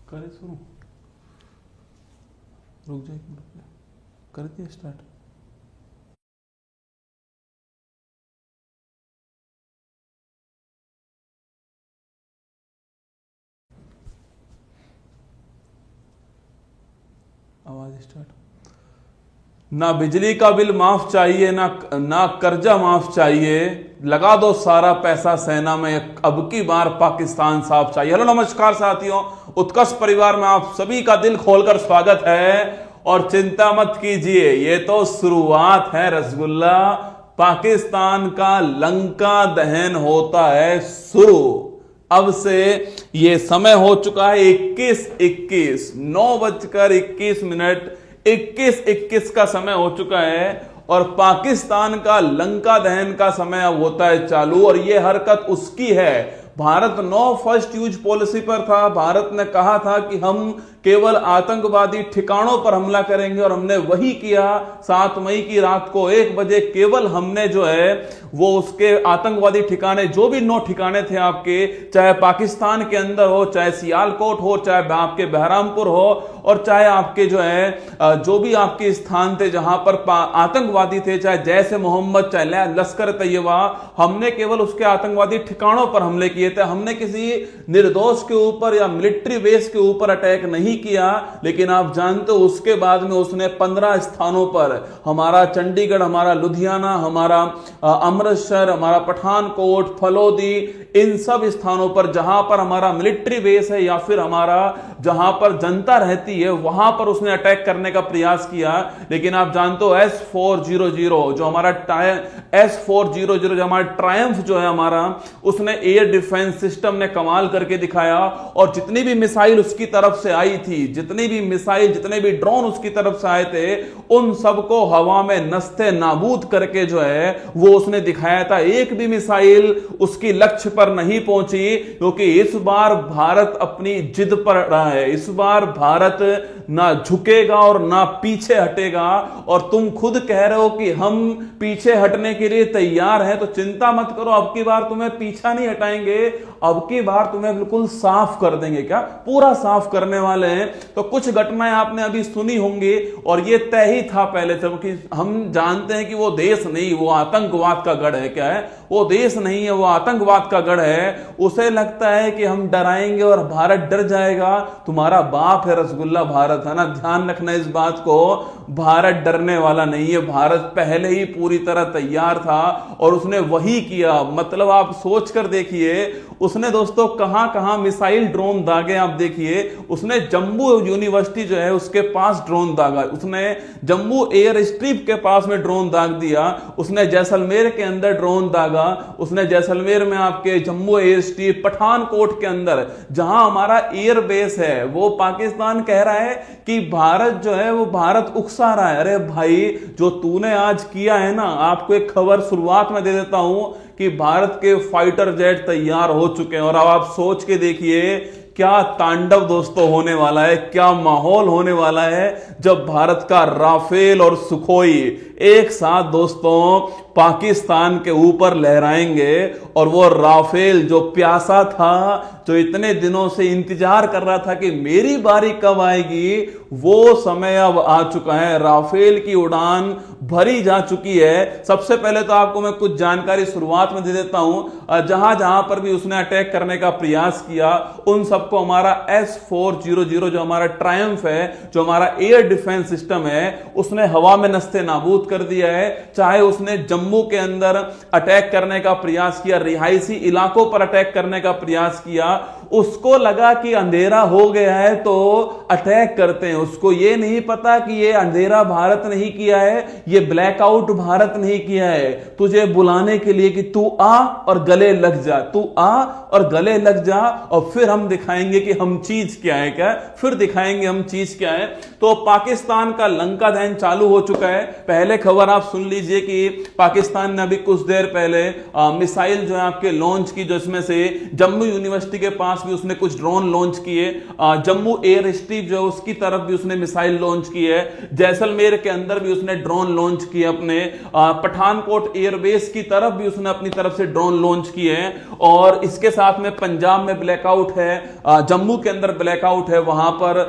करे शुरू, रुक जाए, कर दिया स्टार्ट। आवाज स्टार्ट। ना बिजली का बिल माफ चाहिए, ना कर्जा माफ चाहिए, लगा दो सारा पैसा सेना में, अब की बार पाकिस्तान साफ चाहिए। हेलो नमस्कार साथियों, उत्कर्ष परिवार में आप सभी का दिल खोलकर स्वागत है। और चिंता मत कीजिए, ये तो शुरुआत है रसगुल्ला, पाकिस्तान का लंका दहन होता है शुरू। अब से ये समय हो चुका है 21:21, 9:21, 21:21 का समय हो चुका है और पाकिस्तान का लंका दहन का समय अब होता है चालू। और ये हरकत उसकी है। Bharat no first use policy पर था। भारत ने कहा था कि हम केवल आतंकवादी ठिकानों पर हमला करेंगे और हमने वही किया। 7 मई की रात को 1 बजे केवल हमने जो है वो उसके आतंकवादी ठिकाने, जो भी 9 ठिकाने थे आपके, चाहे पाकिस्तान के अंदर हो, चाहे सियालकोट हो, चाहे आपके बहरामपुर हो, और चाहे आपके जो है जो भी आपके स्थान थे जहां पर आतंकवादी थे, चाहे जैसे मोहम्मद, चाहे लश्कर तैयबा, हमने केवल उसके आतंकवादी ठिकानों पर हमले किए थे। हमने किसी निर्दोष के ऊपर या मिलिट्री बेस के ऊपर अटैक नहीं किया। लेकिन आप जानते हो उसके बाद में उसने 15 स्थानों पर, हमारा चंडीगढ़, हमारा लुधियाना, हमारा अमृतसर, हमारा पठानकोट, फलोदी, इन सब स्थानों पर जहां पर हमारा मिलिट्री बेस है या फिर हमारा जहां पर जनता रहती है, वहां पर उसने अटैक करने का प्रयास किया। लेकिन आप जानते हो S-400 जो हमारा S-400 जो हमारा ट्रायम्फ जो है हमारा, उसने एयर डिफेंस सिस्टम ने कमाल करके दिखाया। और जितनी भी मिसाइल उसकी तरफ से आई थी, जितनी भी मिसाइल, जितने भी ड्रोन उसकी तरफ से आए थे, उन सबको हवा में नस्ते नाबूद करके जो है वो उसने दिखाया था। एक भी मिसाइल उसकी लक्ष्य पर नहीं पहुंची, क्योंकि इस बार भारत अपनी जिद पर रहा है। इस बार भारत ना झुकेगा और ना पीछे हटेगा। और तुम खुद कह रहे हो कि हम पीछे हटने के लिए तैयार हैं, तो चिंता मत करो, अब की बार तुम्हें पीछा नहीं हटाएंगे, अब की बार तुम्हें बिल्कुल साफ कर देंगे। क्या पूरा साफ करने वाले हैं। तो कुछ घटनाएं आपने अभी सुनी होंगी और ये तय ही था पहले से, क्योंकि हम जानते हैं कि वो देश नहीं, वो आतंकवाद का गढ़ है। क्या है वो? देश नहीं है, वो आतंकवाद का गढ़ है। उसे लगता है कि हम डराएंगे और भारत डर जाएगा। तुम्हारा बाप है रसगुल्ला भारत, है ना, ध्यान रखना इस बात को। भारत डरने वाला नहीं है, भारत पहले ही पूरी तरह तैयार था और उसने वही किया। मतलब आप सोच कर देखिए, उसने दोस्तों कहां कहां मिसाइल ड्रोन दागे। आप देखिए, उसने जम्मू यूनिवर्सिटी जो है उसके पास ड्रोन दागा, उसने जम्मू एयर स्ट्रिप के पास में ड्रोन दाग दिया, उसने जैसलमेर के अंदर ड्रोन दागा, उसने जैसलमेर में आपके जम्मू एयर स्ट्रिप, पठानकोट के अंदर जहां हमारा एयर बेस है, वो पाकिस्तान कह रहा है कि भारत जो है वो भारत उकसा रहा है। अरे भाई, जो तूने आज किया है ना, आपको एक खबर शुरुआत में दे देता हूं कि भारत के फाइटर जेट तैयार हो चुके हैं। और अब आप सोच के देखिए क्या तांडव दोस्तों होने वाला है, क्या माहौल होने वाला है जब भारत का राफेल और सुखोई एक साथ दोस्तों पाकिस्तान के ऊपर लहराएंगे। और वो राफेल जो प्यासा था, जो इतने दिनों से इंतजार कर रहा था कि मेरी बारी कब आएगी, वो समय अब आ चुका है। राफेल की उड़ान भरी जा चुकी है। सबसे पहले तो आपको मैं कुछ जानकारी शुरुआत में दे देता हूं। जहां जहां पर भी उसने अटैक करने का प्रयास किया, उन सबको हमारा S-400 जो हमारा ट्रायम्फ है, जो हमारा एयर डिफेंस सिस्टम है, उसने हवा में नस्ते नाबूद कर दिया है। चाहे उसने जम्मू के अंदर अटैक करने का प्रयास किया, रिहायशी इलाकों पर अटैक करने का प्रयास किया, उसको लगा कि अंधेरा हो गया है तो अटैक करते हैं। उसको ये नहीं पता कि ये अंधेरा भारत नहीं किया है, ये ब्लैकआउट भारत नहीं किया है। तुझे बुलाने के लिए कि तू आ और गले लग जा, तू आ और गले लग जा, और फिर हम दिखाएंगे कि हम चीज क्या है। क्या फिर दिखाएंगे हम चीज क्या है। तो पाकिस्तान का लंका दहन चालू हो चुका है। पहले खबर आप सुन लीजिए कि पाकिस्तान ने अभी कुछ देर पहले मिसाइल जो है आपके लॉन्च की, जो इसमें से जम्मू यूनिवर्सिटी के पास पास भी उसने कुछ ड्रोन लॉन्च किए, जम्मू एयर स्ट्रिप जो है उसकी तरफ भी उसने मिसाइल लॉन्च की है, जैसलमेर के अंदर भी उसने ड्रोन लॉन्च किए अपने, पठानकोट एयरबेस की तरफ भी उसने अपनी तरफ से ड्रोन लॉन्च किए हैं। और इसके साथ में पंजाब में ब्लैकआउट है, जम्मू के अंदर ब्लैकआउट है, वहां पर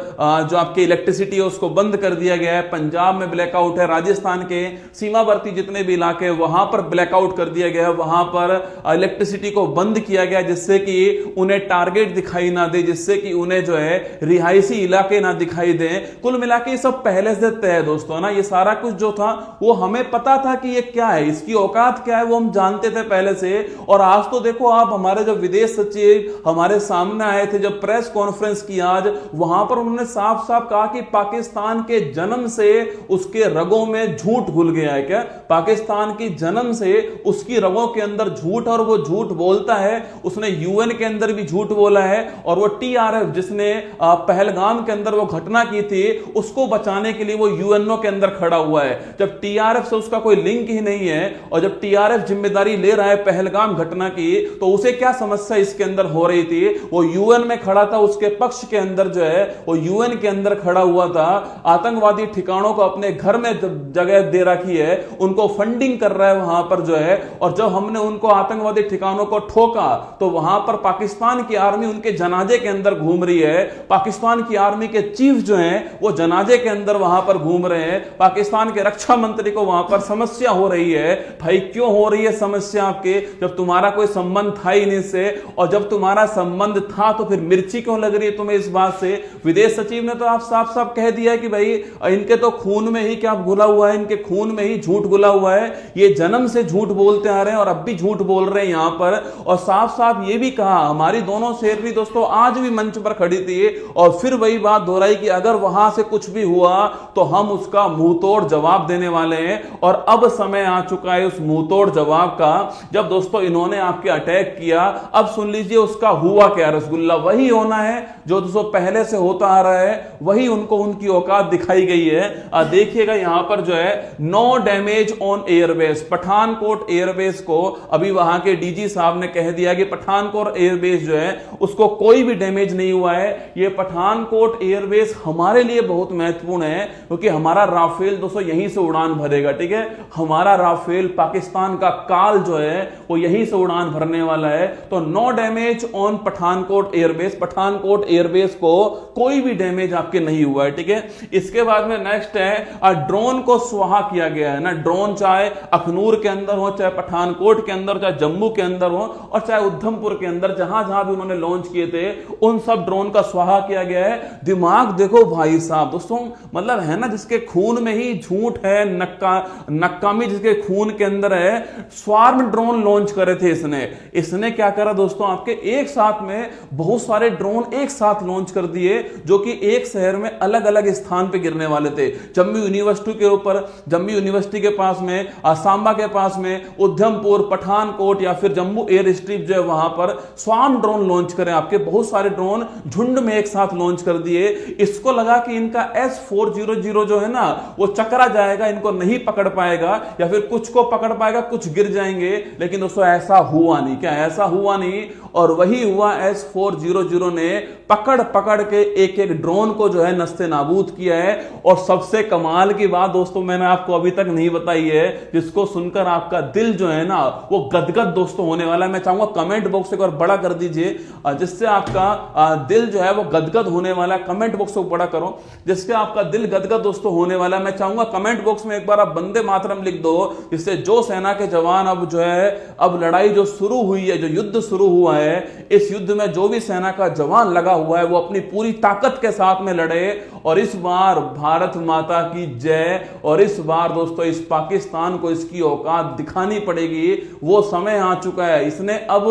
जो आपकी इलेक्ट्रिसिटी है उसको बंद कर दिया गया है। पंजाब में ब्लैकआउट है, राजस्थान के सीमावर्ती जितने भी इलाके वहां पर ब्लैकआउट कर दिया गया है, वहां पर इलेक्ट्रिसिटी को बंद किया गया जिससे कि उन्हें टारगेट दिखाई ना दे, जिससे कि उन्हें जो है रिहायशी इलाके ना दिखाई दे। कुल मिला के सब पहले से तय है दोस्तों ना, ये सारा कुछ जो था वो हमें पता था कि ये क्या है, इसकी औकात क्या है वो हम जानते थे पहले से। और आज तो देखो आप, हमारे जो विदेश सचिव हमारे सामने आए थे जब प्रेस कॉन्फ्रेंस की आज, वहां पर उन्होंने साफ साफ कहा कि पाकिस्तान के जन्म से उसके रगों में झूठ घुल गया है। क्या पाकिस्तान की जन्म से उसकी रगों के अंदर झूठ, और वो झूठ बोलता है, उसने यूएन के अंदर भी झूठ बोला है, और वो टीआरएफ जिसने पहलगाम के अंदर वो घटना की थी उसको बचाने के लिए वो यूएनओ के अंदर खड़ा हुआ है। जब टीआरएफ से उसका कोई लिंक ही नहीं है और जब टीआरएफ जिम्मेदारी ले रहा है पहलगाम घटना की, तो उसे क्या समस्या इसके अंदर हो रही थी? वो यूएन में खड़ा था, उसके पक्ष के अंदर जो है वो यूएन के अंदर खड़ा हुआ था, आतंकवादी ठिकानों को अपने घर में जगह दे रखी है, उनको फंडिंग कर रहा है वहां पर जो है। और जब हमने उनको आतंकवादी ठिकानों को ठोका तो वहां पर पाकिस्तान की आर्मी उनके जनाजे के अंदर घूम रही है, पाकिस्तान की आर्मी के चीफ जो हैं वो जनाजे के अंदर वहां पर घूम रहे हैं, पाकिस्तान के रक्षा मंत्री को वहां पर समस्या हो रही है। भाई क्यों हो रही है समस्या आपके, जब तुम्हारा कोई संबंध था ही नहीं से, और जब तुम्हारा संबंध था तो फिर मिर्ची क्यों लग रही है तुम्हें इस बात से? विदेश सचिव ने तो आप साफ साफ कह दिया है कि भाई इनके तो खून में ही क्या घुला हुआ है, इनके खून में ही झूठ घुला हुआ है, ये जन्म से झूठ बोलते आ रहे हैं और अब भी झूठ बोल रहे हैं यहां पर। और साफ साफ ये भी कहा, हमारी दोनों शेरनी दोस्तों आज भी मंच पर खड़ी थी और फिर वही बात दोहराई कि अगर वहां से कुछ भी हुआ तो हम उसका मुंहतोड़ जवाब देने वाले हैं। और अब समय आ चुका है उस मुंहतोड़ जवाब का। जब दोस्तों इन्होंने आपके अटैक किया, अब सुन लीजिए उसका हुआ क्या। रसगुल्ला वही होना है जो दोस्तों पहले से होता आ रहा है, वही उनको उनकी औकात दिखाई गई है। देखिएगा यहां पर जो है no damage on airbase, Pathankot airbase को अभी वहां के डीजी साहब ने कह दिया कि पठानकोट एयरबेस जो है उसको कोई भी डैमेज नहीं हुआ है। ये पठानकोट एयरबेस हमारे लिए बहुत महत्वपूर्ण है क्योंकि हमारा राफेल दोस्तों यहीं से उड़ान भरेगा, ठीक है। हमारा राफेल पाकिस्तान का काल जो है वो यहीं से उड़ान भरने वाला है। तो no damage on Pathankot airbase, Pathankot airbase को कोई भी डैमेज आपके नहीं हुआ है, ठीक है। इसके बाद में नेक्स्ट है ड्रोन को स्वाहा किया गया है ना। ड्रोन चाहे अखनूर के अंदर हो, चाहे पठानकोट के अंदर, चाहे जम्मू के अंदर हो और चाहे उधमपुर के अंदर, जहां जहां भी उन्होंने लॉन्च किए थे उन सब ड्रोन का स्वाहा किया गया है। दिमाग देखो भाई साहब दोस्तों, मतलब है ना, जिसके खून में ही झूठ है, नक्कामी जिसके खून के अंदर है। स्वार्म ड्रोन लॉन्च करे थे इसने क्या करा दोस्तों, आपके एक साथ में बहुत सारे ड्रोन एक साथ लॉन्च कर दिए जो कि एक शहर में अलग अलग स्थान पे गिरने वाले थे। जम्मू यूनिवर्सिटी के ऊपर, जम्मू यूनिवर्सिटी के पास में, सांबा के पास में, उधमपुर, पठानकोट या फिर जम्मू एयर स्ट्रिप जो है वहां पर स्वार्म ड्रोन लॉन्च करें। आपके बहुत सारे ड्रोन झुंड में एक साथ लॉन्च कर दिए। इसको लगा कि इनका S-400 जो है ना वो चकरा जाएगा, इनको नहीं पकड़ पाएगा या फिर कुछ को पकड़ पाएगा, कुछ गिर जाएंगे। लेकिन दोस्तों ऐसा हुआ नहीं। क्या ऐसा हुआ नहीं? और वही हुआ, S-400 ने पकड़ पकड़ के एक एक ड्रोन को जो है नस्ते नाबूद किया है। और सबसे कमाल की बात दोस्तों मैंने आपको अभी तक नहीं बताई है, जिसको सुनकर आपका दिल जो है ना वो गदगद दोस्तों होने वाला है। मैं चाहूंगा कमेंट बॉक्स एक बार बड़ा कर दीजिए, जिससे आपका दिल जो है वो गदगद होने वाला है। कमेंट बॉक्स को बड़ा करो जिससे आपका दिल गदगद दोस्तों होने वाला है। मैं चाहूंगा कमेंट बॉक्स में एक बार आप वंदे मातरम लिख दो, जिससे जो सेना के जवान अब जो है, अब लड़ाई जो शुरू हुई है, जो युद्ध शुरू हुआ है, इस युद्ध में जो भी सेना का जवान लगा हुआ है वो अपनी पूरी ताकत के साथ में लड़े। और इस बार भारत माता की जय। और इस बार दोस्तों इस पाकिस्तान को इसकी औकात दिखानी पड़ेगी। वो समय आ चुका है, इसने अब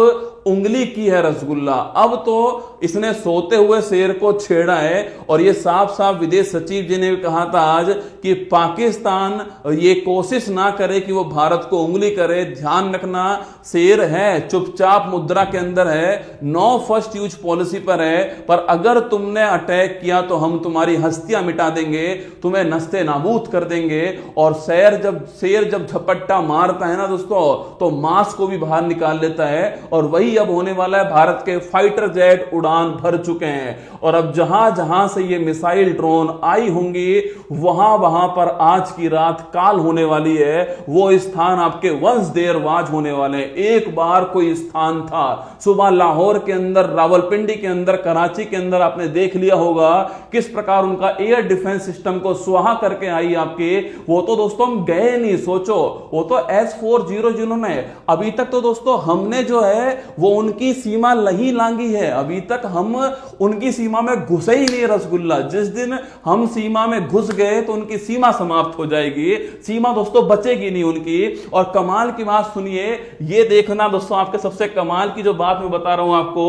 उंगली की है रसगुल्ला। अब तो इसने सोते हुए शेर को छेड़ा है। और ये साफ साफ विदेश सचिव जी ने कहा था आज कि पाकिस्तान ये कोशिश ना करे कि वो भारत को उंगली करे। ध्यान रखना, शेर है, चुपचाप मुद्रा के अंदर है, नो फर्स्ट यूज पॉलिसी पर है, पर अगर तुमने अटैक किया तो हम तुम्हारी हस्तियां मिटा देंगे, तुम्हें नस्ते नाबूद कर देंगे। और शेर जब झपट्टा मारता है ना दोस्तों, तो मांस को भी बाहर निकाल लेता है। और वही अब होने वाला है, भारत के फाइटर जेट उड़ान भर चुके हैं और अब जहां जहां से ये मिसाइल ड्रोन आई होंगी वहां वहां पर आज की रात काल होने वाली है। वो स्थान आपके वंश देरवाज होने वाले हैं। एक बार कोई स्थान था, सुबह लाहौर के अंदर, रावलपिंडी के अंदर, कराची के अंदर आपने देख लिया होगा किस प्रकार उनका एयर डिफेंस सिस्टम को स्वाहा करके आई आपके। वो तो दोस्तों हम गए नहीं, सोचो वो तो S-400 ने, अभी तक तो दोस्तों हमने जो है वो उनकी सीमा नहीं लांगी है, अभी तक हम उनकी सीमा में घुसे ही नहीं रसगुल्ला। जिस दिन हम सीमा में घुस गए तो उनकी सीमा समाप्त हो जाएगी, सीमा दोस्तों बचेगी नहीं उनकी। और कमाल की बात सुनिए, ये देखना दोस्तों, आपके सबसे कमाल की जो बात मैं बता रहा हूं आपको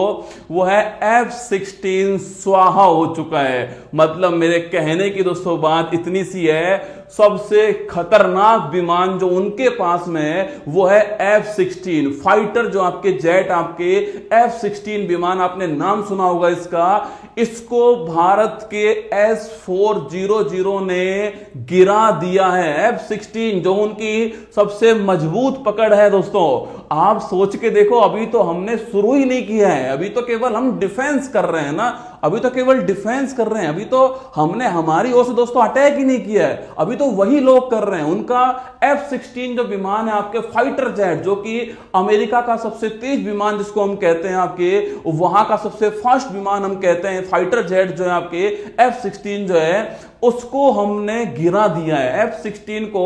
वो है F-16 स्वाहा हो चुका है। मतलब मेरे कहने की दोस्तों बात इतनी सी है, सबसे खतरनाक विमान जो उनके पास में है वो है F-16 फाइटर, जो आपके जेट, आपके F-16 विमान, आपने नाम सुना होगा इसका। इसको भारत के S-400 ने गिरा दिया है। F-16 जो उनकी सबसे मजबूत पकड़ है दोस्तों, आप सोच के देखो, अभी तो हमने शुरू ही नहीं किया है, अभी तो केवल हम डिफेंस कर रहे हैं ना, अभी तो केवल डिफेंस कर रहे हैं, अभी तो हमने हमारी ओर से दोस्तों अटैक ही नहीं किया है, अभी तो वही लोग कर रहे हैं। उनका F-16 जो विमान है आपके फाइटर जेट, जो कि अमेरिका का सबसे तेज विमान जिसको हम कहते हैं, आपके वहां का सबसे फास्ट विमान हम कहते हैं, फाइटर जेट जो है आपके F-16 जो है उसको हमने गिरा दिया है, F-16 को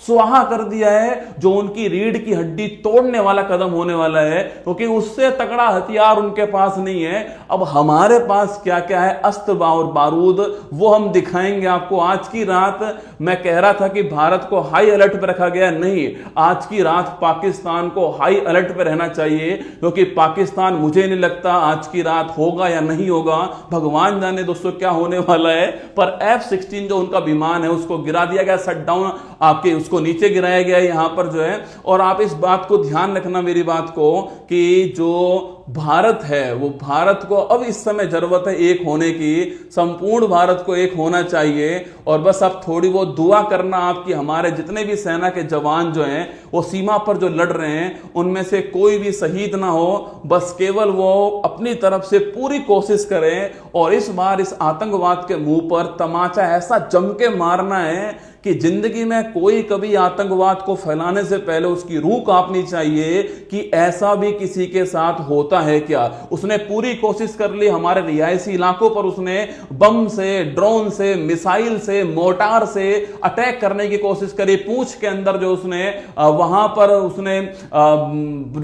स्वाहा कर दिया है, जो उनकी रीढ़ की हड्डी तोड़ने वाला कदम होने वाला है, क्योंकि उससे तगड़ा हथियार उनके पास नहीं है। अब हमारे पास क्या क्या है, अस्त्र और बारूद, वो हम दिखाएंगे आपको। आज की रात मैं कह रहा था कि भारत को हाई अलर्ट पर रखा गया, नहीं, आज की रात पाकिस्तान को हाई अलर्ट पर रहना चाहिए, क्योंकि पाकिस्तान, मुझे नहीं लगता आज की रात होगा या नहीं होगा, भगवान जाने दोस्तों क्या होने वाला है। पर F-16 जो उनका विमान है उसको गिरा दिया गया, शट डाउन आपके, उसको नीचे गिराया गया यहां पर जो है। और आप इस बात को ध्यान रखना, मेरी बात को, कि जो भारत है वो, भारत को अब इस समय जरूरत है एक होने की, संपूर्ण भारत को एक होना चाहिए। और बस अब थोड़ी वो दुआ करना आपकी, हमारे जितने भी सेना के जवान जो हैं वो सीमा पर जो लड़ रहे हैं उनमें से कोई भी शहीद ना हो, बस केवल वो अपनी तरफ से पूरी कोशिश करें और इस बार इस आतंकवाद के मुंह पर तमाचा ऐसा जम के मारना है कि जिंदगी में कोई कभी आतंकवाद को फैलाने से पहले उसकी रूह कांपनी चाहिए कि ऐसा भी किसी के साथ होता है क्या। उसने पूरी कोशिश कर ली, हमारे रिहायशी इलाकों पर उसने बम से, ड्रोन से, मिसाइल से, मोर्टार से अटैक करने की कोशिश करी। पूंछ के अंदर जो उसने वहां पर उसने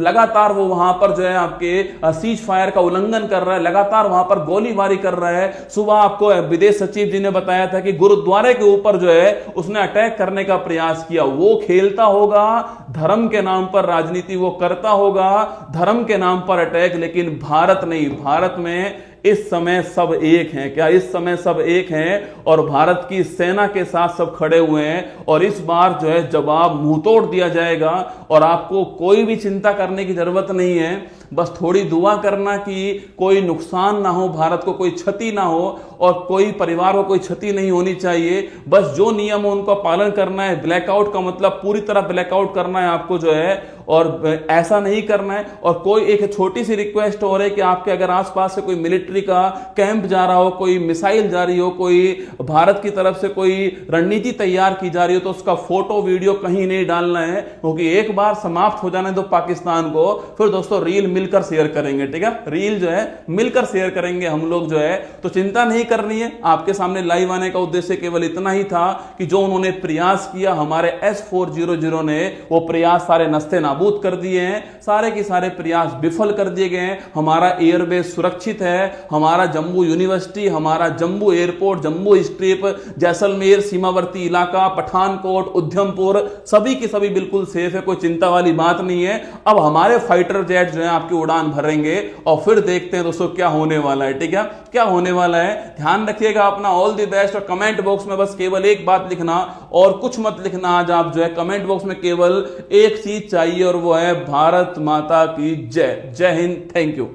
लगातार वो वहां पर जो है आपके सीज फायर का उल्लंघन कर रहा है, लगातार वहां पर गोलीबारी कर रहा है। सुबह आपको विदेश सचिव जी ने बताया था कि गुरुद्वारे के ऊपर जो है उसने अटैक करने का प्रयास किया। वो खेलता होगा धर्म के नाम पर राजनीति, वो करता होगा धर्म के नाम पर अटैक, लेकिन भारत नहीं। भारत में इस समय सब एक हैं। क्या इस समय सब एक हैं? और भारत की सेना के साथ सब खड़े हुए हैं और इस बार जो है जवाब मुंह तोड़ दिया जाएगा और आपको कोई भी चिंता करने की जरूरत नहीं है। बस थोड़ी दुआ करना कि कोई नुकसान ना हो, भारत को कोई क्षति ना हो और कोई परिवार को कोई क्षति नहीं होनी चाहिए। बस जो नियम है उनका पालन करना है। ब्लैकआउट का मतलब पूरी तरह ब्लैकआउट करना है आपको जो है, और ऐसा नहीं करना है। और कोई एक छोटी सी रिक्वेस्ट हो रही है कि आपके अगर आसपास से कोई मिलिट्री का कैंप जा रहा हो, कोई मिसाइल जा रही हो, कोई भारत की तरफ से कोई रणनीति तैयार की जा रही हो, तो उसका फोटो वीडियो कहीं नहीं डालना है, क्योंकि एक बार समाप्त हो जाने दो पाकिस्तान को, फिर दोस्तों रील मिलकर शेयर करेंगे। ठीक है, रील जो है मिलकर शेयर करेंगे हम लोग जो है। तो चिंता नहीं करनी है। आपके सामने लाइव आने का उद्देश्य केवल इतना ही था कि जो उन्होंने प्रयास किया, हमारे S-400 ने वो प्रयास सारे नस्ते नाबूद कर दिए हैं। सारे के सारे प्रयास विफल कर दिए गए हैं। हमारा एयरबेस सुरक्षित है। हमारा जम्मू यूनिवर्सिटी, हमारा जम्मू एयरपोर्ट, जम्मू स्ट्रिप, जैसलमेर सीमावर्ती इलाका, पठानकोट, उधमपुर, सभी के सभी बिल्कुल सेफ है। कोई चिंता वाली बात नहीं है। अब हमारे फाइटर जेट जो है आपकी उड़ान भरेंगे और फिर देखते हैं दोस्तों क्या होने वाला है। ठीक है, क्या होने वाला है, ध्यान रखिएगा अपना। All the best. और कमेंट बॉक्स में बस केवल एक बात लिखना और कुछ मत लिखना। आज आप जो है कमेंट बॉक्स में केवल एक चीज चाहिए और वो है भारत माता की जय। जय हिंद। Thank you.